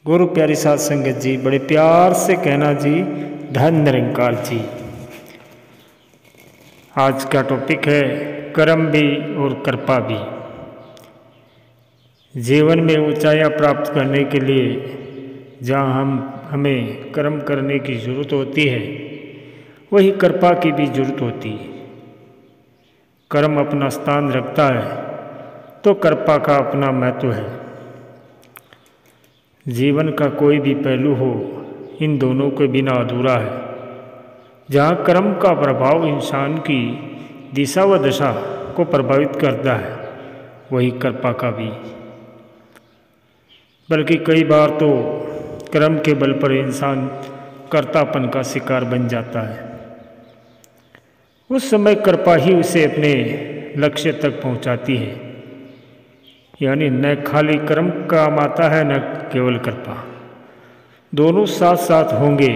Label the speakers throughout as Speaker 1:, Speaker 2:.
Speaker 1: गुरु प्यारी साध संगत जी, बड़े प्यार से कहना जी, धन निरंकार जी। आज का टॉपिक है कर्म भी और कृपा भी। जीवन में ऊंचाइयां प्राप्त करने के लिए जहाँ हमें कर्म करने की ज़रूरत होती है, वही कृपा की भी ज़रूरत होती है। कर्म अपना स्थान रखता है तो कृपा का अपना महत्व है। जीवन का कोई भी पहलू हो, इन दोनों के बिना अधूरा है। जहाँ कर्म का प्रभाव इंसान की दिशा व दशा को प्रभावित करता है, वही कृपा का भी। बल्कि कई बार तो कर्म के बल पर इंसान कर्तापन का शिकार बन जाता है। उस समय कृपा ही उसे अपने लक्ष्य तक पहुंचाती है। यानी न खाली कर्म काम आता है, न केवल कृपा। दोनों साथ साथ होंगे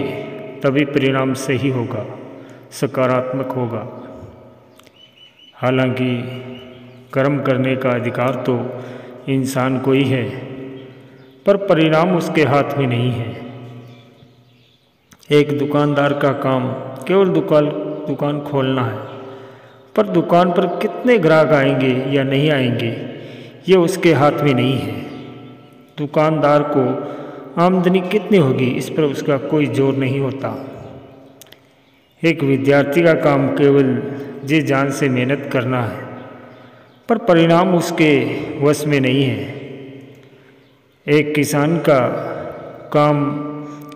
Speaker 1: तभी परिणाम सही होगा, सकारात्मक होगा। हालांकि कर्म करने का अधिकार तो इंसान को ही है, पर परिणाम उसके हाथ में नहीं है। एक दुकानदार का काम केवल दुकान खोलना है, पर दुकान पर कितने ग्राहक आएंगे या नहीं आएंगे, ये उसके हाथ में नहीं है। दुकानदार को आमदनी कितनी होगी, इस पर उसका कोई जोर नहीं होता। एक विद्यार्थी का काम केवल जी जान से मेहनत करना है, पर परिणाम उसके वश में नहीं है। एक किसान का काम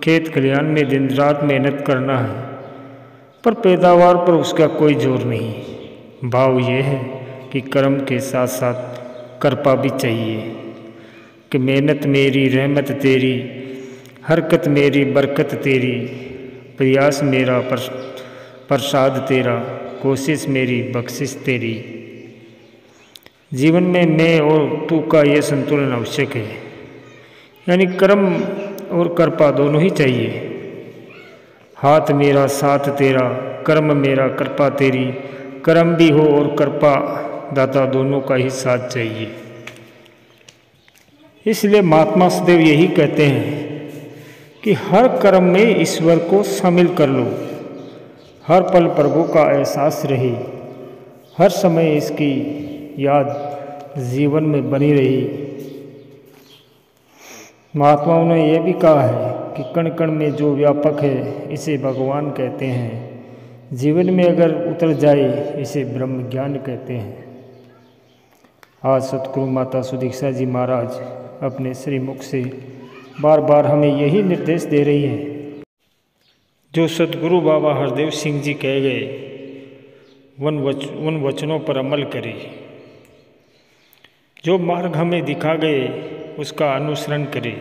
Speaker 1: खेत खलिहान में दिन रात मेहनत करना है, पर पैदावार पर उसका कोई जोर नहीं। भाव ये है कि कर्म के साथ साथ कृपा भी चाहिए कि मेहनत मेरी रहमत तेरी, हरकत मेरी बरकत तेरी, प्रयास मेरा प्रसाद तेरा, कोशिश मेरी बख्शिश तेरी। जीवन में मैं और तू का ये संतुलन आवश्यक है। यानी कर्म और कृपा दोनों ही चाहिए। हाथ मेरा साथ तेरा, कर्म मेरा कृपा तेरी। कर्म भी हो और कृपा दाता दोनों का ही साथ चाहिए। इसलिए महात्मा सदैव यही कहते हैं कि हर कर्म में ईश्वर को शामिल कर लो। हर पल प्रभु का एहसास रहे, हर समय इसकी याद जीवन में बनी रही। महात्माओं ने यह भी कहा है कि कण कण में जो व्यापक है, इसे भगवान कहते हैं। जीवन में अगर उतर जाए, इसे ब्रह्म ज्ञान कहते हैं। आज सतगुरु माता सुदीक्षा जी महाराज अपने श्रीमुख से बार बार हमें यही निर्देश दे रही है, जो सतगुरु बाबा हरदेव सिंह जी कह गए, उन वचनों पर अमल करें। जो मार्ग हमें दिखा गए, उसका अनुसरण करें।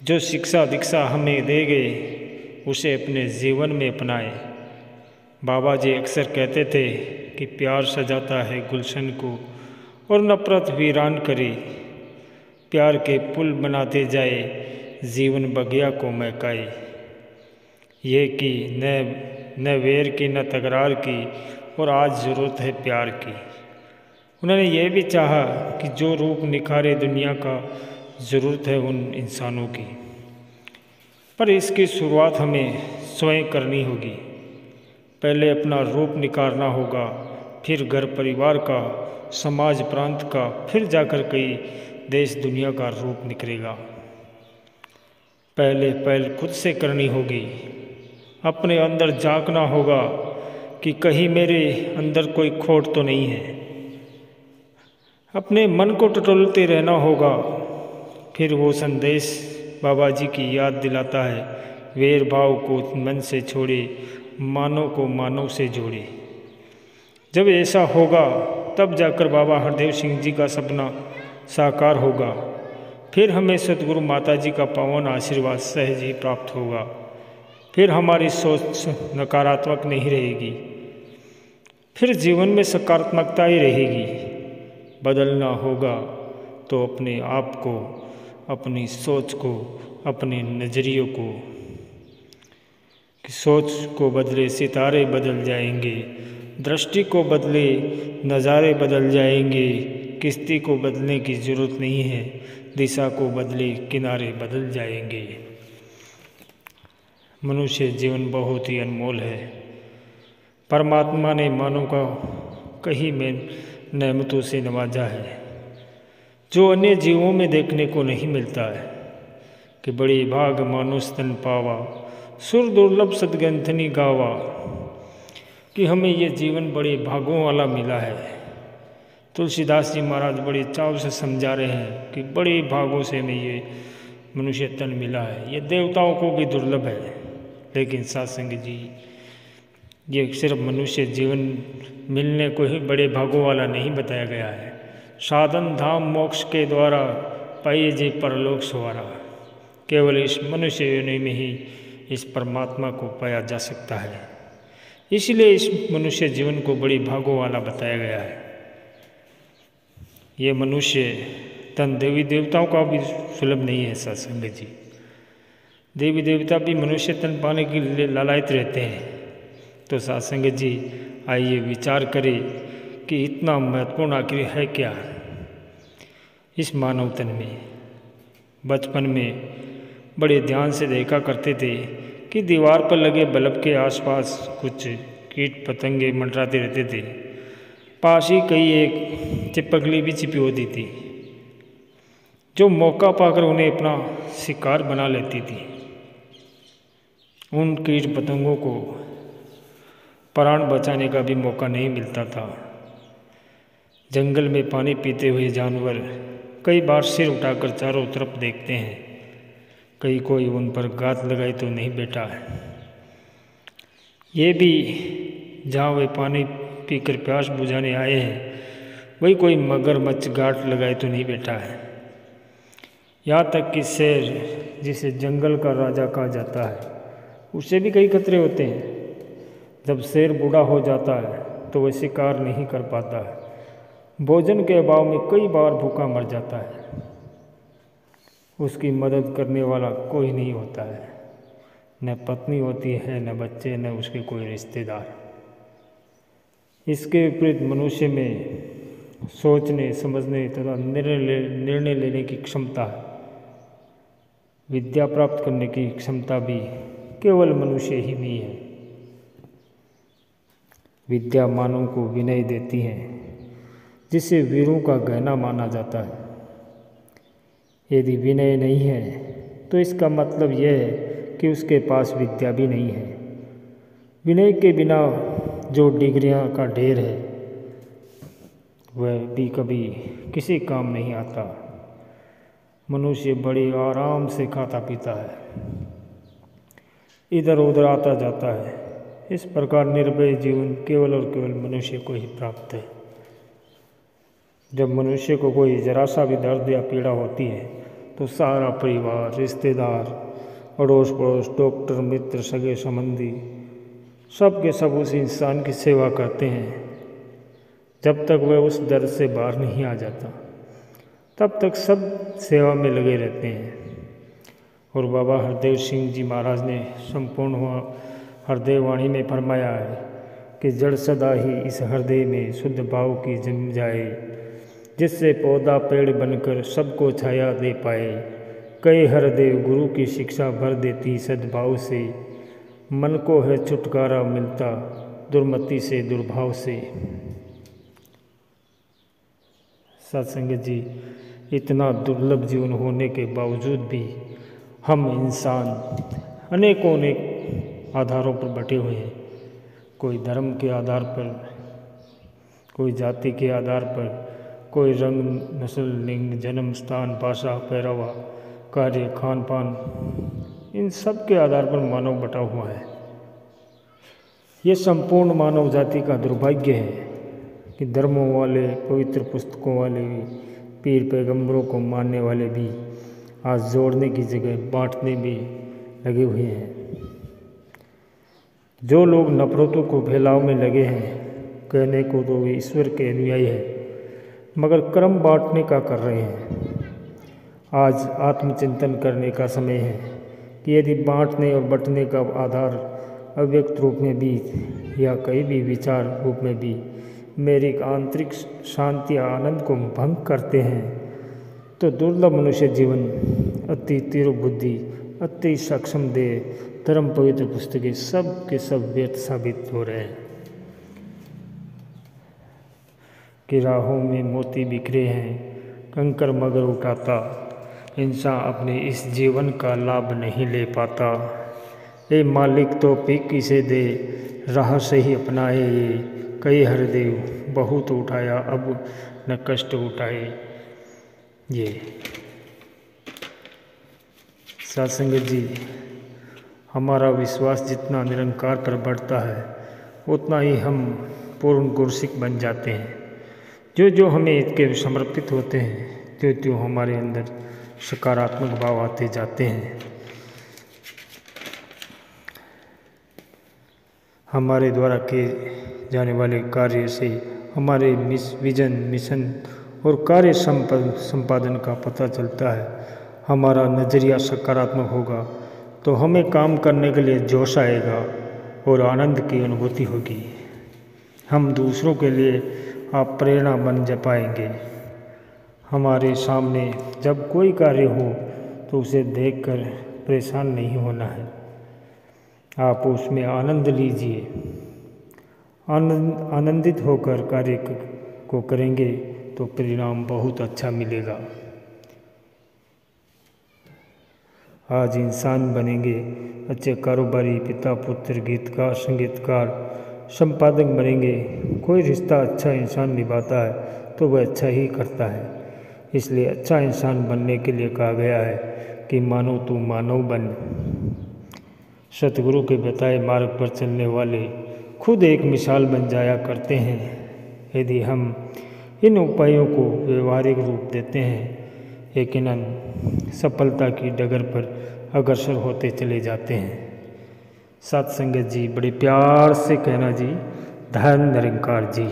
Speaker 1: जो शिक्षा दीक्षा हमें दे गए, उसे अपने जीवन में अपनाएं। बाबा जी अक्सर कहते थे कि प्यार सजाता है गुलशन को और नफरत वीरान करे। प्यार के पुल बनाते जाए, जीवन बगिया को महकाए। ये कि न वैर की न तकरार की, और आज ज़रूरत है प्यार की। उन्होंने ये भी चाहा कि जो रूप निखारे दुनिया का, ज़रूरत है उन इंसानों की। पर इसकी शुरुआत हमें स्वयं करनी होगी। पहले अपना रूप निखारना होगा, फिर घर परिवार का, समाज प्रांत का, फिर जाकर कई देश दुनिया का रूप निखरेगा। पहल खुद से करनी होगी। अपने अंदर झांकना होगा कि कहीं मेरे अंदर कोई खोट तो नहीं है। अपने मन को टटोलते रहना होगा। फिर वो संदेश बाबा जी की याद दिलाता है, वैर भाव को मन से छोड़े, मानव को मानव से जोड़े। जब ऐसा होगा, तब जाकर बाबा हरदेव सिंह जी का सपना साकार होगा। फिर हमें सतगुरु माता जी का पावन आशीर्वाद सहज ही प्राप्त होगा। फिर हमारी सोच नकारात्मक नहीं रहेगी, फिर जीवन में सकारात्मकता ही रहेगी। बदलना होगा तो अपने आप को, अपनी सोच को, अपने नज़रियों को। कि सोच को बदले सितारे बदल जाएंगे, दृष्टि को बदले नज़ारे बदल जाएंगे। किश्ती को बदलने की ज़रूरत नहीं है, दिशा को बदले किनारे बदल जाएंगे। मनुष्य जीवन बहुत ही अनमोल है। परमात्मा ने मानव को कई में नेमतों से नवाजा है जो अन्य जीवों में देखने को नहीं मिलता है। कि बड़े भाग मानुष तन पावा, सुर दुर्लभ सदग्रंथनी गावा। कि हमें ये जीवन बड़े भागों वाला मिला है। तुलसीदास जी महाराज बड़े चाव से समझा रहे हैं कि बड़े भागों से हमें ये मनुष्य तन मिला है। ये देवताओं को भी दुर्लभ है, लेकिन सत्संग जी ये सिर्फ मनुष्य जीवन मिलने को ही बड़े भागों वाला नहीं बताया गया है। साधन धाम मोक्ष के द्वारा पाइए जे परलोक सवारा। केवल इस मनुष्य योनि में ही इस परमात्मा को पाया जा सकता है। इसलिए इस मनुष्य जीवन को बड़ी भागों वाला बताया गया है। ये मनुष्य तन देवी देवताओं का भी सुलभ नहीं है सत्संग जी। देवी देवता भी मनुष्य तन पाने के लिए लालायित रहते हैं। तो सत्संग जी आइए विचार करें कि इतना महत्वपूर्ण आखिर है क्या इस मानव तन में। बचपन में बड़े ध्यान से देखा करते थे कि दीवार पर लगे बल्ब के आसपास कुछ कीट पतंगे मंडराते रहते थे। पास ही कई एक चिपकली भी छिपी होती थी जो मौका पाकर उन्हें अपना शिकार बना लेती थी। उन कीट पतंगों को प्राण बचाने का भी मौका नहीं मिलता था। जंगल में पानी पीते हुए जानवर कई बार सिर उठाकर चारों तरफ देखते हैं, कहीं कोई उन पर घात लगाए तो नहीं बैठा है। ये भी जहाँ वे पानी पीकर प्यास बुझाने आए हैं वही कोई मगरमच्छ घाट लगाए तो नहीं बैठा है। यहाँ तक कि शेर, जिसे जंगल का राजा कहा जाता है, उससे भी कई खतरे होते हैं। जब शेर बूढ़ा हो जाता है तो वह शिकार नहीं कर पाता है। भोजन के अभाव में कई बार भूखा मर जाता है। उसकी मदद करने वाला कोई नहीं होता है, न पत्नी होती है, न बच्चे, न उसके कोई रिश्तेदार। इसके विपरीत मनुष्य में सोचने, समझने तथा निर्णय लेने की क्षमता है। विद्या प्राप्त करने की क्षमता भी केवल मनुष्य ही में है। विद्या मानव को विनय देती है, जिसे वीरों का गहना माना जाता है। यदि विनय नहीं है तो इसका मतलब यह है कि उसके पास विद्या भी नहीं है। विनय के बिना जो डिग्रियां का ढेर है वह भी कभी किसी काम नहीं आता। मनुष्य बड़े आराम से खाता पीता है, इधर उधर आता जाता है। इस प्रकार निर्भय जीवन केवल और केवल मनुष्य को ही प्राप्त है। जब मनुष्य को कोई जरा सा भी दर्द या पीड़ा होती है तो सारा परिवार, रिश्तेदार, अड़ोस पड़ोस, डॉक्टर, मित्र, सगे संबंधी सब के सब उस इंसान की सेवा करते हैं। जब तक वह उस दर्द से बाहर नहीं आ जाता तब तक सब सेवा में लगे रहते हैं। और बाबा हरदेव सिंह जी महाराज ने संपूर्ण हृदय वाणी में फरमाया है कि जड़ सदा ही इस हृदय में शुद्ध भाव की जन्म जाए, जिससे पौधा पेड़ बनकर सबको छाया दे पाए। कई हरदेव गुरु की शिक्षा भर देती सद्भाव से, मन को है छुटकारा मिलता दुर्मति से, दुर्भाव से। सत्संग जी, इतना दुर्लभ जीवन होने के बावजूद भी हम इंसान अनेकों अनेक आधारों पर बटे हुए हैं। कोई धर्म के आधार पर, कोई जाति के आधार पर, कोई रंग, नस्ल, लिंग, जन्म स्थान, भाषा, पहरावा, कार्य, खान पान, इन सब के आधार पर मानव बटा हुआ है। ये संपूर्ण मानव जाति का दुर्भाग्य है कि धर्मों वाले, पवित्र पुस्तकों वाले भी, पीर पैगंबरों को मानने वाले भी आज जोड़ने की जगह बांटने में लगे हुए हैं। जो लोग नफरतों को फैलाव में लगे हैं, कहने को तो वे ईश्वर के अनुयायी हैं, मगर कर्म बांटने का कर रहे हैं। आज आत्मचिंतन करने का समय है कि यदि बांटने और बंटने का आधार अव्यक्त रूप में भी या कहीं भी विचार रूप में भी मेरी आंतरिक शांति या आनंद को भंग करते हैं तो दुर्लभ मनुष्य जीवन, अति तीव्र बुद्धि, अति सक्षम देह, धर्म पवित्र पुस्तकें सब के सब व्यर्थ साबित हो रहे हैं कि राहों में मोती बिखरे हैं, कंकर मगर उठाता, इंसान अपने इस जीवन का लाभ नहीं ले पाता। ए मालिक तो पीक इसे दे, राह से ही अपनाए ये, कई हरदेव बहुत उठाया अब न कष्ट उठाए ये। सत्संगत जी, हमारा विश्वास जितना निरंकार पर बढ़ता है उतना ही हम पूर्ण गुरसिक बन जाते हैं। जो जो हमें इसके समर्पित होते हैं त्यों त्यों हमारे अंदर सकारात्मक भाव आते जाते हैं। हमारे द्वारा किए जाने वाले कार्य से हमारे विजन, मिशन और कार्य संपादन का पता चलता है। हमारा नज़रिया सकारात्मक होगा तो हमें काम करने के लिए जोश आएगा और आनंद की अनुभूति होगी। हम दूसरों के लिए आप प्रेरणा बन जा पाएंगे। हमारे सामने जब कोई कार्य हो तो उसे देखकर परेशान नहीं होना है, आप उसमें आनंद लीजिए। आनंदित होकर कार्य को करेंगे तो परिणाम बहुत अच्छा मिलेगा। आज इंसान बनेंगे, अच्छे कारोबारी, पिता पुत्र, गीतकार, संगीतकार, संपादक बनेंगे। कोई रिश्ता अच्छा इंसान निभाता है तो वह अच्छा ही करता है। इसलिए अच्छा इंसान बनने के लिए कहा गया है कि मानो तू मानव बन। सतगुरु के बताए मार्ग पर चलने वाले खुद एक मिसाल बन जाया करते हैं। यदि हम इन उपायों को व्यवहारिक रूप देते हैं, यकीनन सफलता की डगर पर अग्रसर होते चले जाते हैं। सत्संगत जी, बड़े प्यार से कहना जी, धन निरंकार जी।